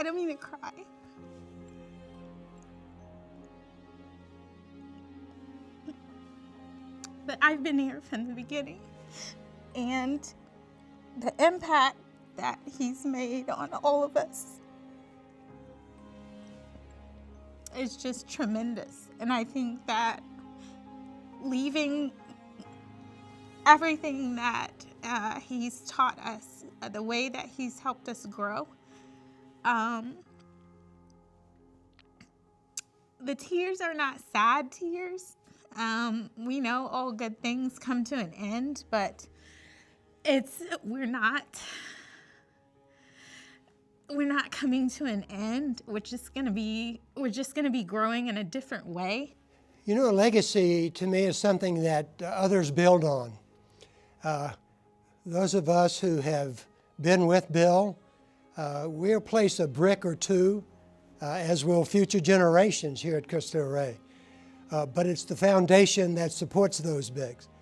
I don't mean to cry. But I've been here from the beginning. And the impact that he's made on all of us is just tremendous. And I think that leaving everything that he's taught us, the way that he's helped us grow, the tears are not sad tears. We know all good things come to an end, but we're not coming to an end. We're just gonna be growing in a different way. You know, a legacy to me is something that others build on. Those of us who have been with Bill, we'll place a brick or two, as will future generations here at Cristo Rey. But it's the foundation that supports those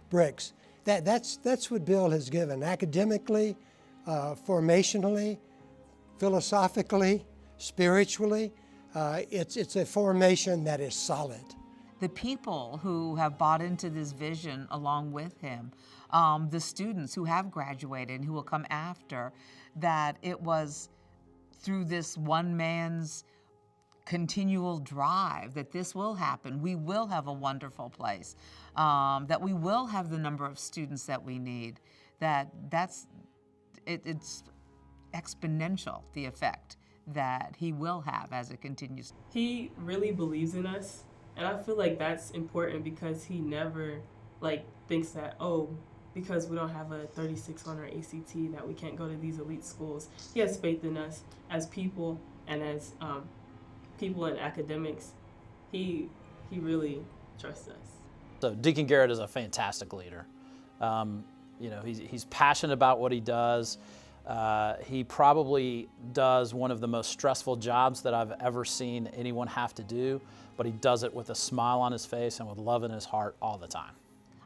bricks. That's what Bill has given, academically, formationally, philosophically, spiritually. It's a formation that is solid. The people who have bought into this vision along with him, the students who have graduated and who will come after, that it was through this one man's continual drive that this will happen. We will have a wonderful place, that we will have the number of students that we need, it's exponential, the effect that he will have as it continues. He really believes in us, and I feel like that's important because he never thinks that, oh, because we don't have a 36 on our ACT that we can't go to these elite schools. He has faith in us as people and as people in academics. He really trusts us. So Deacon Garrett is a fantastic leader. He's passionate about what he does. He probably does one of the most stressful jobs that I've ever seen anyone have to do, but he does it with a smile on his face and with love in his heart all the time.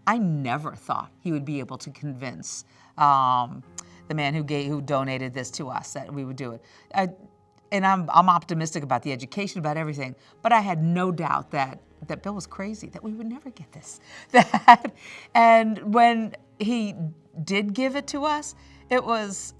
I never thought he would be able to convince the man who donated this to us that we would do it. And I'm optimistic about the education, about everything, but I had no doubt that Bill was crazy, that we would never get this. And when he did give it to us, it was,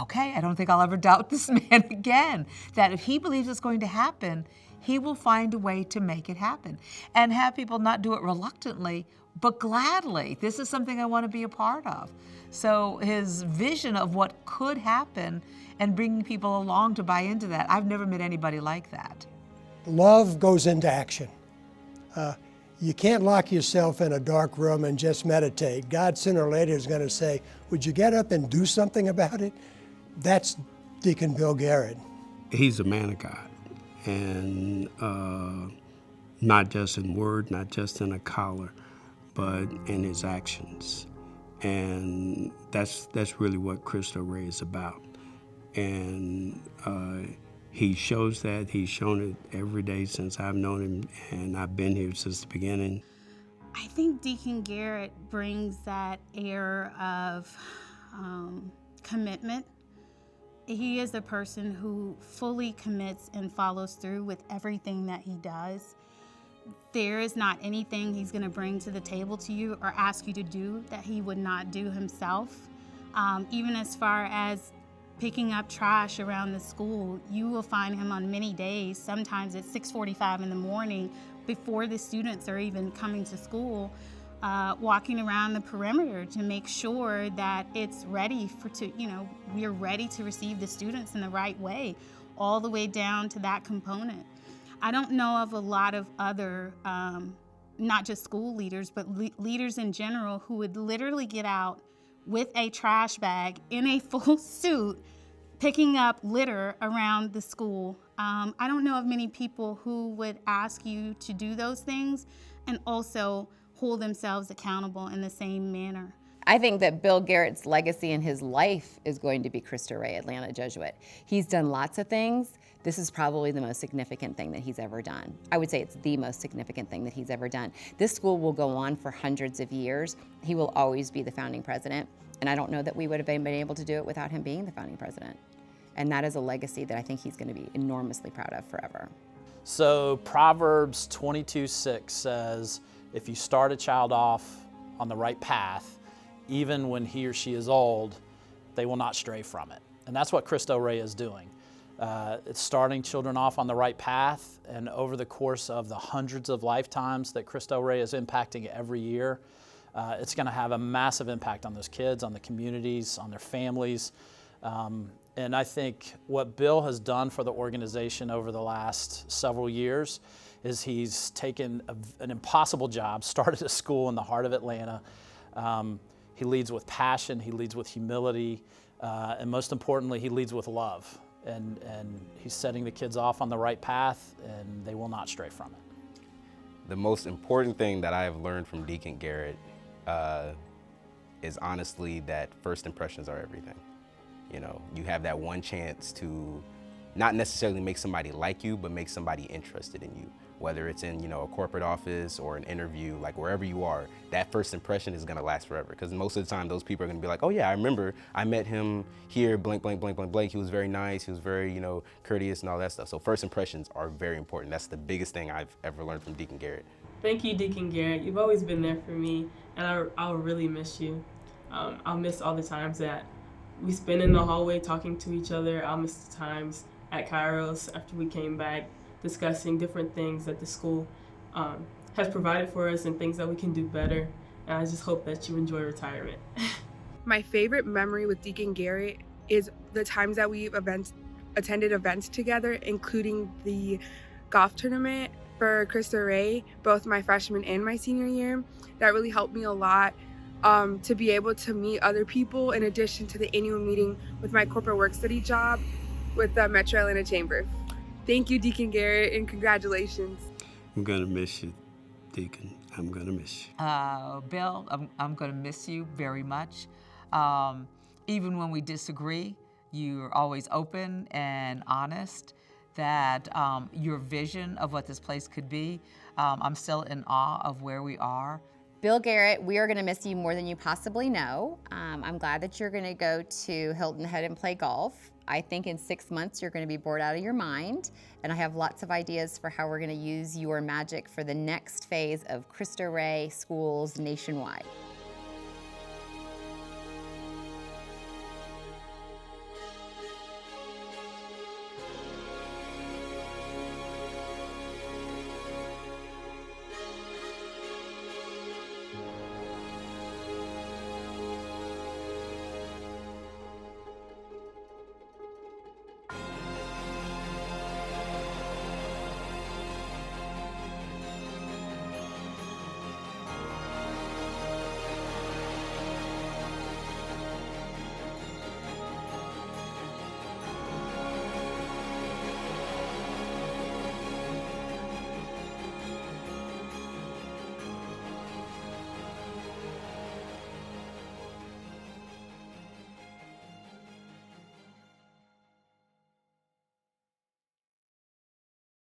okay, I don't think I'll ever doubt this man again, that if he believes it's going to happen, he will find a way to make it happen and have people not do it reluctantly, but gladly. This is something I want to be a part of. So his vision of what could happen and bringing people along to buy into that, I've never met anybody like that. Love goes into action. You can't lock yourself in a dark room and just meditate. God sooner or later is going to say, would you get up and do something about it? That's Deacon Bill Garrett. He's a man of God, and not just in word, not just in a collar, but in his actions. And that's really what Cristo Rey is about. And he shows that. He's shown it every day since I've known him, and I've been here since the beginning. I think Deacon Garrett brings that air of commitment. He is a person who fully commits and follows through with everything that he does. There is not anything he's going to bring to the table to you or ask you to do that he would not do himself. Even as far as picking up trash around the school, you will find him on many days, sometimes at 6:45 in the morning, before the students are even coming to school, walking around the perimeter to make sure that it's ready we're ready to receive the students in the right way, all the way down to that component. I don't know of a lot of other, not just school leaders, but leaders in general who would literally get out with a trash bag in a full suit, picking up litter around the school. I don't know of many people who would ask you to do those things and also hold themselves accountable in the same manner. I think that Bill Garrett's legacy in his life is going to be Cristo Rey Atlanta Jesuit. He's done lots of things. This is probably the most significant thing that he's ever done. I would say it's the most significant thing that he's ever done. This school will go on for hundreds of years. He will always be the founding president, and I don't know that we would have been able to do it without him being the founding president. And that is a legacy that I think he's going to be enormously proud of forever. So Proverbs 22:6 says, if you start a child off on the right path, even when he or she is old, they will not stray from it. And that's what Cristo Rey is doing. It's starting children off on the right path, and over the course of the hundreds of lifetimes that Cristo Rey is impacting every year, it's going to have a massive impact on those kids, on the communities, on their families. And I think what Bill has done for the organization over the last several years is he's taken an impossible job, started a school in the heart of Atlanta. He leads with passion, he leads with humility, and most importantly, he leads with love. And he's setting the kids off on the right path, and they will not stray from it. The most important thing that I have learned from Deacon Garrett is honestly that first impressions are everything. You know, you have that one chance to not necessarily make somebody like you, but make somebody interested in you. Whether it's in, a corporate office or an interview, like wherever you are, that first impression is gonna last forever. Because most of the time, those people are gonna be like, oh yeah, I remember I met him here, blank, blank, blank, blank, blank. He was very nice, he was very, courteous and all that stuff. So first impressions are very important. That's the biggest thing I've ever learned from Deacon Garrett. Thank you, Deacon Garrett. You've always been there for me, and I'll really miss you. I'll miss all the times that we spent in the hallway talking to each other. I'll miss the times at Kairos after we came back, discussing different things that the school has provided for us and things that we can do better. And I just hope that you enjoy retirement. My favorite memory with Deacon Garrett is the times that we've attended events together, including the golf tournament for Cristo Rey, both my freshman and my senior year. That really helped me a lot to be able to meet other people in addition to the annual meeting with my corporate work study job with the Metro Atlanta Chamber. Thank you, Deacon Garrett, and congratulations. I'm gonna miss you, Deacon. I'm gonna miss you. Bill, I'm going to miss you very much. Even when we disagree, you're always open and honest. That your vision of what this place could be, I'm still in awe of where we are. Bill Garrett, we are going to miss you more than you possibly know. I'm glad that you're going to go to Hilton Head and play golf. I think in 6 months you're going to be bored out of your mind, and I have lots of ideas for how we're going to use your magic for the next phase of Cristo Rey schools nationwide.